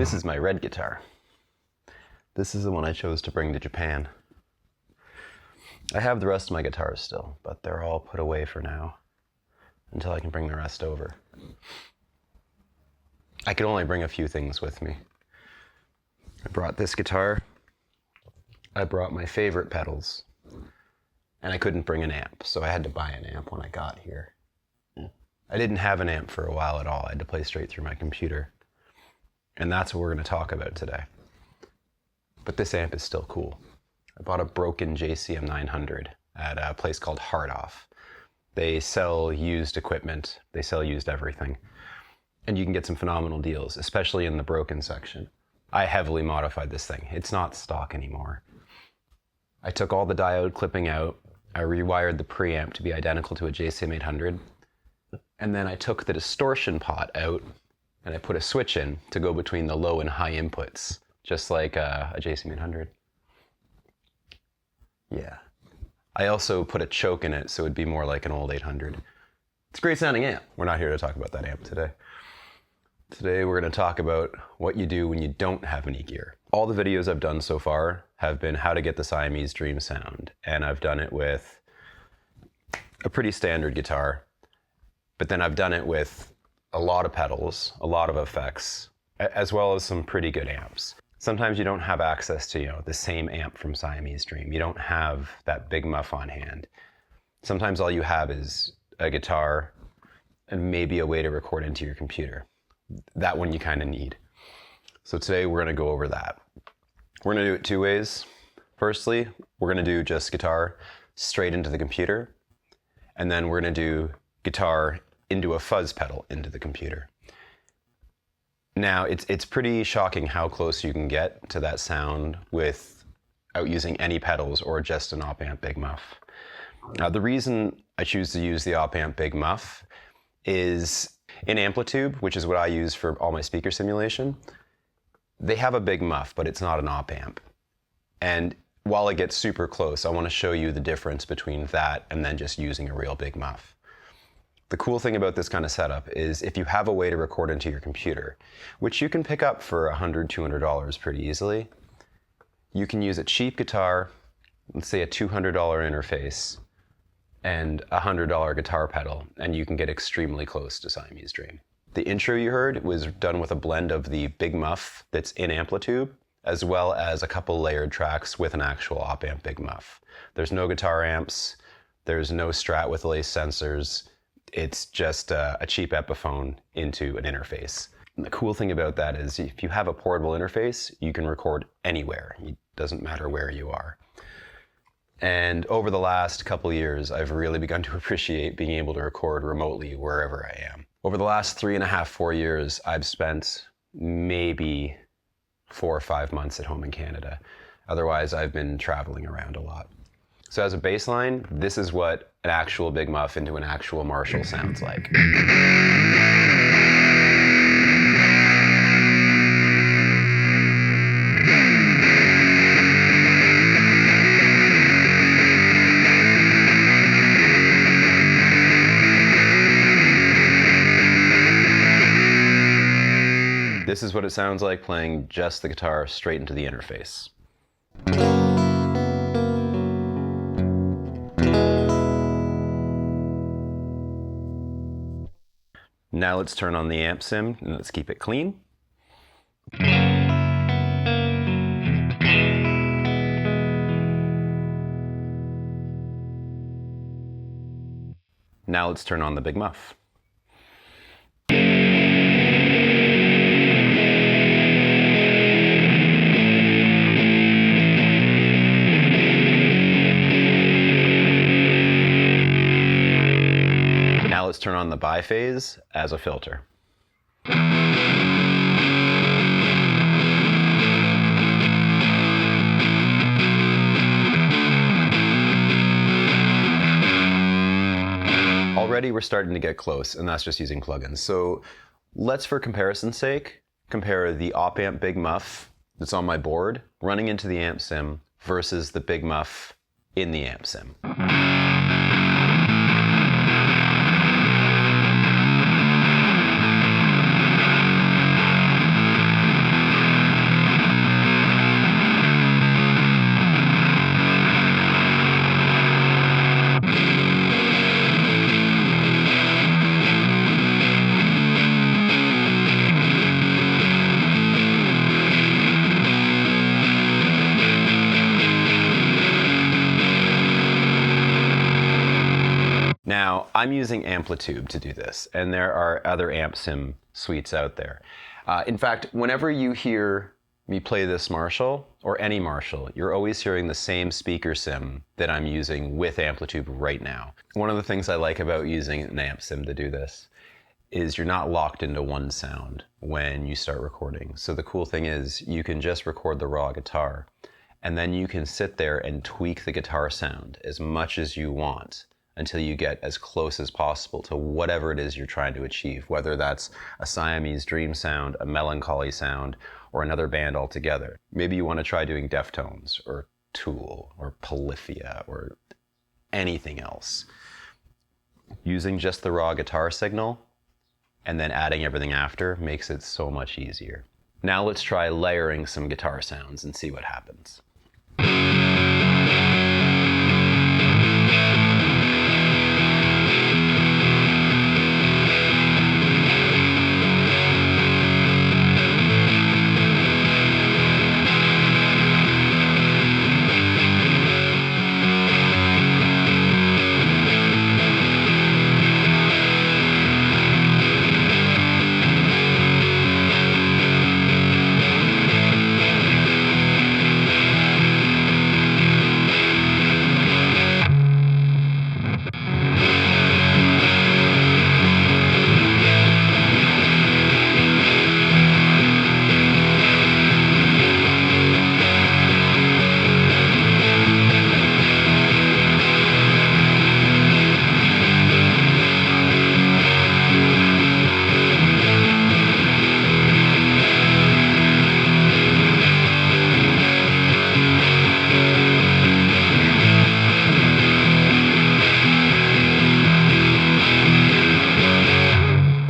This is my red guitar. This is the one I chose to bring to Japan. I have the rest of my guitars still, but they're all put away for now until I can bring the rest over. I could only bring a few things with me. I brought this guitar. I brought my favorite pedals. And I couldn't bring an amp, so I had to buy an amp when I got here. I didn't have an amp for a while at all. I had to play straight through my computer. And that's what we're going to talk about today. But this amp is still cool. I bought a broken JCM 900 at a place called Hard Off. They sell used equipment. They sell used everything. And you can get some phenomenal deals, especially in the broken section. I heavily modified this thing. It's not stock anymore. I took all the diode clipping out. I rewired the preamp to be identical to a JCM 800. And then I took the distortion pot out and I put a switch in to go between the low and high inputs, just like a JCM 800. Yeah. I also put a choke in it so it'd be more like an old 800. It's a great sounding amp. We're not here to talk about that amp today. Today we're going to talk about what you do when you don't have any gear. All the videos I've done so far have been how to get the Siamese Dream sound, and I've done it with a pretty standard guitar, but then I've done it with a lot of pedals, a lot of effects, as well as some pretty good amps. Sometimes you don't have access to, the same amp from Siamese Dream. You don't have that big muff on hand. Sometimes all you have is a guitar and maybe a way to record into your computer. That one you kind of need. So today we're going to go over that. We're going to do it two ways. Firstly, we're going to do just guitar straight into the computer, and then we're going to do guitar into a fuzz pedal into the computer. Now, it's pretty shocking how close you can get to that sound without using any pedals or just an op-amp big muff. Now, the reason I choose to use the op-amp big muff is in Amplitube, which is what I use for all my speaker simulation. They have a big muff, but it's not an op-amp. And while it gets super close, I want to show you the difference between that and then just using a real big muff. The cool thing about this kind of setup is if you have a way to record into your computer, which you can pick up for $100, $200 pretty easily, you can use a cheap guitar, let's say a $200 interface, and a $100 guitar pedal, and you can get extremely close to Siamese Dream. The intro you heard was done with a blend of the big muff that's in Amplitube, as well as a couple layered tracks with an actual op-amp big muff. There's no guitar amps, there's no Strat with lace sensors. It's just a cheap Epiphone into an interface. And the cool thing about that is if you have a portable interface, you can record anywhere. It doesn't matter where you are. And over the last couple years, I've really begun to appreciate being able to record remotely wherever I am. Over the last 3.5, 4 years, I've spent maybe 4 or 5 months at home in Canada. Otherwise, I've been traveling around a lot. So as a baseline, this is what an actual big muff into an actual Marshall sounds like. This is what it sounds like playing just the guitar straight into the interface. Now let's turn on the amp sim and let's keep it clean. Now let's turn on the big muff. Now let's turn on the biphase as a filter. Already we're starting to get close, and that's just using plugins. So let's, for comparison's sake, compare the op-amp big muff that's on my board running into the amp sim versus the big muff in the amp sim. I'm using Amplitude to do this, and there are other amp sim suites out there. In fact, whenever you hear me play this Marshall, or any Marshall, you're always hearing the same speaker sim that I'm using with Amplitude right now. One of the things I like about using an amp sim to do this is you're not locked into one sound when you start recording. So the cool thing is you can just record the raw guitar, and then you can sit there and tweak the guitar sound as much as you want until you get as close as possible to whatever it is you're trying to achieve, whether that's a Siamese Dream sound, a melancholy sound, or another band altogether. Maybe you want to try doing Deftones, or Tool, or Polyphia, or anything else. Using just the raw guitar signal and then adding everything after makes it so much easier. Now let's try layering some guitar sounds and see what happens.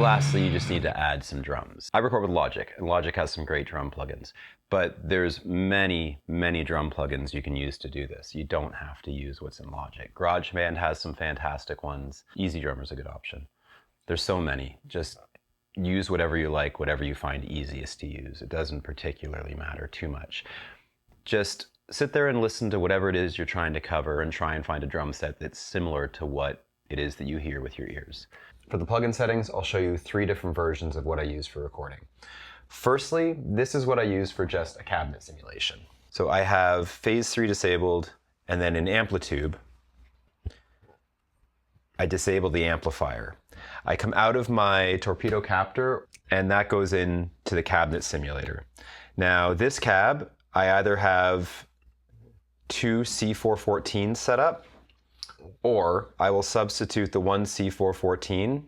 Lastly, you just need to add some drums. I record with Logic, and Logic has some great drum plugins, but there's many, many drum plugins you can use to do this. You don't have to use what's in Logic. GarageBand has some fantastic ones. EasyDrummer is a good option. There's so many. Just use whatever you like, whatever you find easiest to use. It doesn't particularly matter too much. Just sit there and listen to whatever it is you're trying to cover and try and find a drum set that's similar to what it is that you hear with your ears. For the plugin settings, I'll show you 3 different versions of what I use for recording. Firstly, this is what I use for just a cabinet simulation. So I have phase 3 disabled, and then in Amplitude, I disable the amplifier. I come out of my torpedo captor, and that goes into the cabinet simulator. Now this cab, I either have 2 C414s set up, or I will substitute the one C414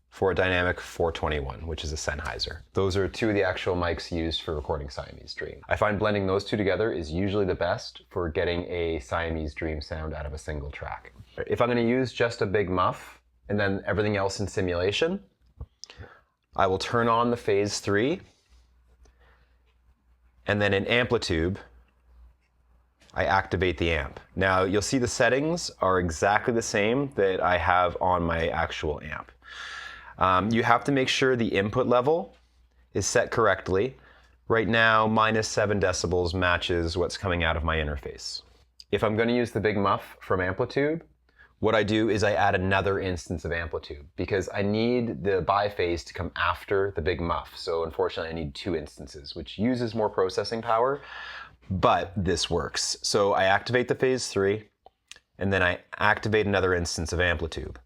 for a dynamic 421, which is a Sennheiser. Those are 2 of the actual mics used for recording Siamese Dream. I find blending those 2 together is usually the best for getting a Siamese Dream sound out of a single track. If I'm going to use just a big muff and then everything else in simulation, I will turn on the phase 3, and then in Amplitude, I activate the amp. Now you'll see the settings are exactly the same that I have on my actual amp. You have to make sure the input level is set correctly. Right now, -7 decibels matches what's coming out of my interface. If I'm going to use the big muff from Amplitude, what I do is I add another instance of Amplitude because I need the biphase to come after the big muff. So unfortunately, I need 2 instances, which uses more processing power. But this works. So I activate the phase 3, and then I activate another instance of Amplitude.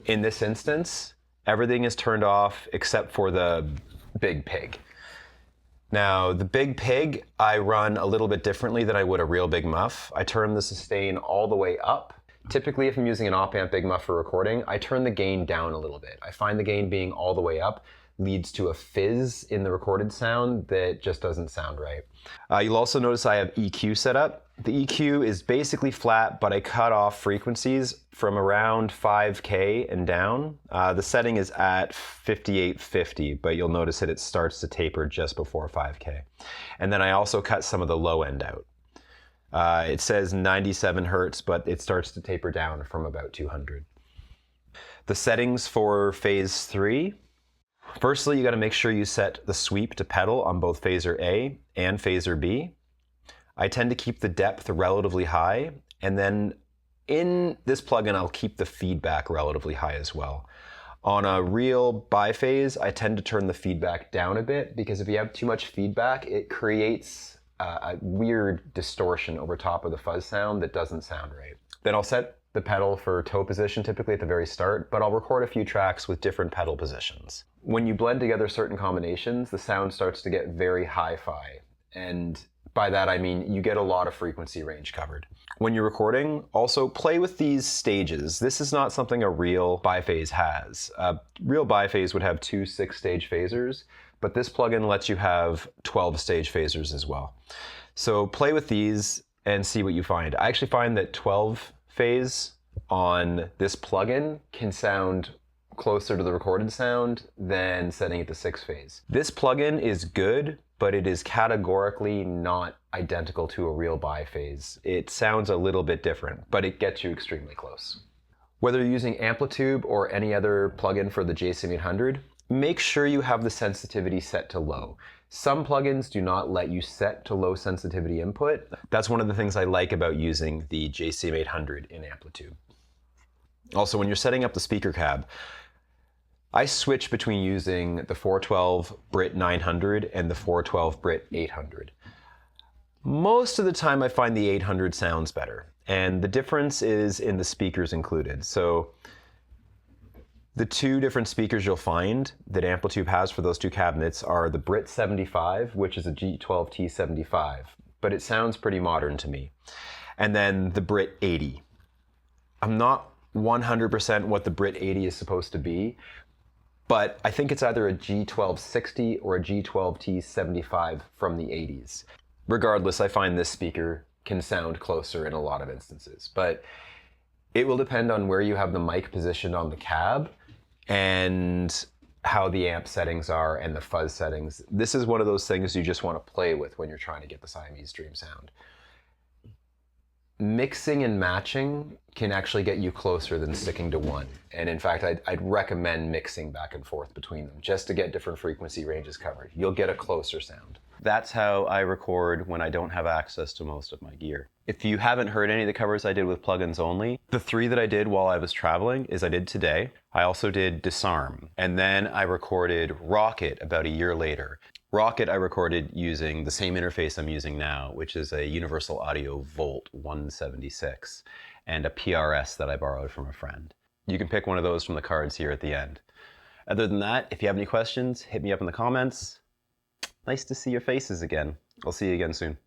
In this instance, everything is turned off except for the big pig. Now, the big pig, I run a little bit differently than I would a real big muff. I turn the sustain all the way up. Typically, if I'm using an op-amp big muff for recording, I turn the gain down a little bit. I find the gain being all the way up leads to a fizz in the recorded sound that just doesn't sound right. You'll also notice I have EQ set up. The EQ is basically flat, but I cut off frequencies from around 5K and down. The setting is at 5850, but you'll notice that it starts to taper just before 5K. And then I also cut some of the low end out. It says 97 Hertz, but it starts to taper down from about 200. The settings for phase 3. Firstly, you got to make sure you set the sweep to pedal on both phaser A and phaser B. I tend to keep the depth relatively high, and then in this plugin, I'll keep the feedback relatively high as well. On a real biphase, I tend to turn the feedback down a bit because if you have too much feedback, it creates a weird distortion over top of the fuzz sound that doesn't sound right. Then I'll set the pedal for toe position typically at the very start, but I'll record a few tracks with different pedal positions. When you blend together certain combinations, the sound starts to get very hi-fi. And by that I mean you get a lot of frequency range covered. When you're recording, also play with these stages. This is not something a real biphase has. A real biphase would have 2 6-stage phasers, but this plugin lets you have 12-stage phasers as well. So play with these and see what you find. I actually find that 12 phase on this plugin can sound closer to the recorded sound than setting it to 6 phase. This plugin is good, but it is categorically not identical to a real biphase. It sounds a little bit different, but it gets you extremely close. Whether you're using Amplitube or any other plugin for the JCM800, make sure you have the sensitivity set to low. Some plugins do not let you set to low sensitivity input. That's one of the things I like about using the JCM800 in Amplitube. Also, when you're setting up the speaker cab, I switch between using the 412 Brit 900 and the 412 Brit 800. Most of the time I find the 800 sounds better, and the difference is in the speakers included. So the two different speakers you'll find that Amplitube has for those two cabinets are the Brit 75, which is a G12T75, but it sounds pretty modern to me, and then the Brit 80. I'm not 100% what the Brit 80 is supposed to be, but I think it's either a G1260 or a G12T75 from the 80s. Regardless, I find this speaker can sound closer in a lot of instances, but it will depend on where you have the mic positioned on the cab and how the amp settings are and the fuzz settings. This is one of those things you just want to play with when you're trying to get the Siamese Dream sound. Mixing and matching can actually get you closer than sticking to one. And in fact, I'd recommend mixing back and forth between them just to get different frequency ranges covered. You'll get a closer sound. That's how I record when I don't have access to most of my gear. If you haven't heard any of the covers I did with plugins only, the 3 that I did while I was traveling is I did Today. I also did Disarm. And then I recorded Rocket about a year later. Rocket I recorded using the same interface I'm using now, which is a Universal Audio Volt 176 and a PRS that I borrowed from a friend. You can pick one of those from the cards here at the end. Other than that, if you have any questions, hit me up in the comments. Nice to see your faces again. I'll see you again soon.